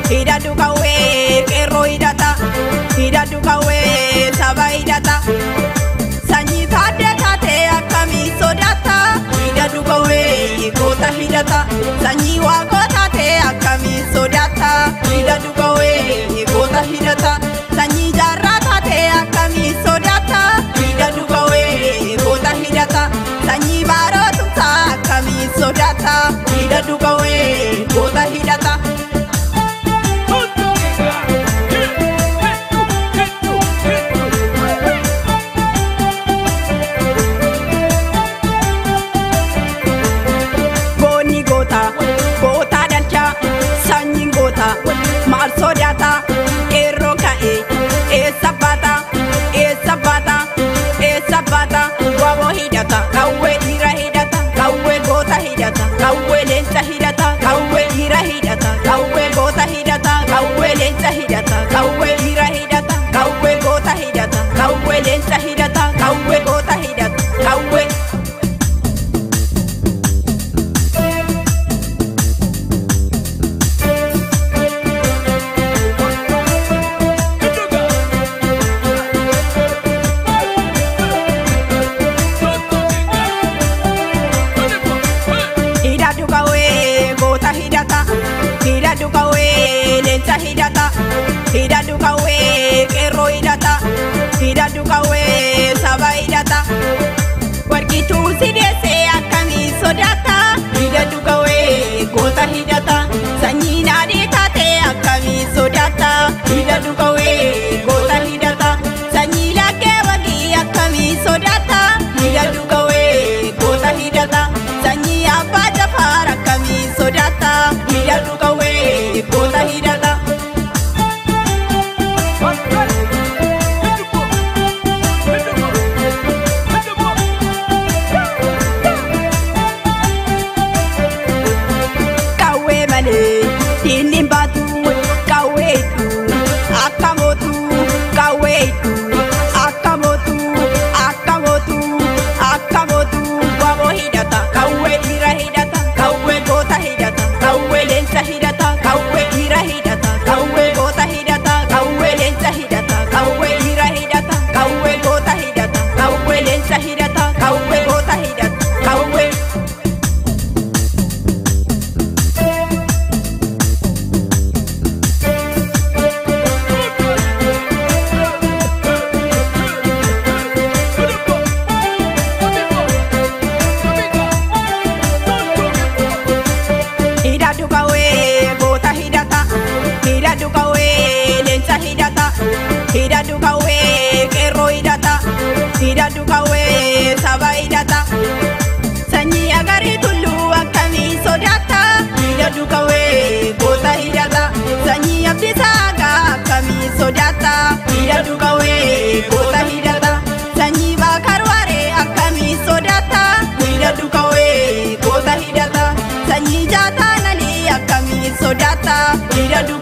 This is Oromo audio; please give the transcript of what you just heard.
Hidadhu Qawwe qeerroo hidhata Hidadhu Qawwe saba hidhata Sanyii taatee taatee akkamii sodaata Hidadhu Qawwe goota hidhata Sanyii waaqoo taatee akkamii sodaata Hidadhu Qawwe goota hidhata Sanyii jaarraa taatee akkamii sodaata Hidadhu Qawwe goota hidhata Sanyii baarootumsaa akkamii sodaata Hidadhu Qawwe goota hidhata Goota dalcha sanyiin goota maal sodaata qeerroo ka'e eessa baata waboo hidhata qawwee dhiira hidhata qawwee goota hidhata qawwee leenca hidhata qawwee dhiira hidhata qawwee goota hidhata qawwee leenca hidhata qawwee dhiira hidhata qawwee goota hidhata qawwee leenca hidhata qawwee goota hidhata qawwee Hidadhu Qawwe leenca hidhata Hidadhu Qawwe qeerroo hidhata Hidadhu Qawwe saba hidhata Warqituu si deessee akkamii sodaata Hidadhu Qawwe goota hidhata Sanyii naadhii taatee akkamii sodaata Hidadhu Qawwe goota hidhata Sanyii laggee wagii akkamii sodaata Hidadhu Qawwe goota hidhata Sanyii abbaa jafaar akkamii sodaata Hidadhu Qawwe goota hidhata Qawwee malee diinni baatu qawweetu akka mootu qawweetu akka mootu waboo hidhata qawwee dhiira hidhata qawwee goota hidhata qawwee leenca hidhata qawwee dhiira hidhata qawwee goota hidhata qawwee leenca hidhata qawwee dhiira hidhata qawwee goota hidhata qawwee leenca hidhata qawwee goota hidhata qawwee Hidadhu Qawwe goota hidhata Hidadhu Qawwe leenca hidhata Hidadhu Qawwe qeerroo hidhata Hidadhu Qawwe saba hidhata Sanyii agarii tulluu akkamii sodaata Hidadhu Qawwe goota hidhata Sanyii abdiisaa akkamii sodaata Hidadhu Qawwe goota hidhata Sanyii baakar waaree akkamii sodaata Hidadhu Qawwe goota hidhata Sanyii jaataa nalii akkamii sodaata Hidadhu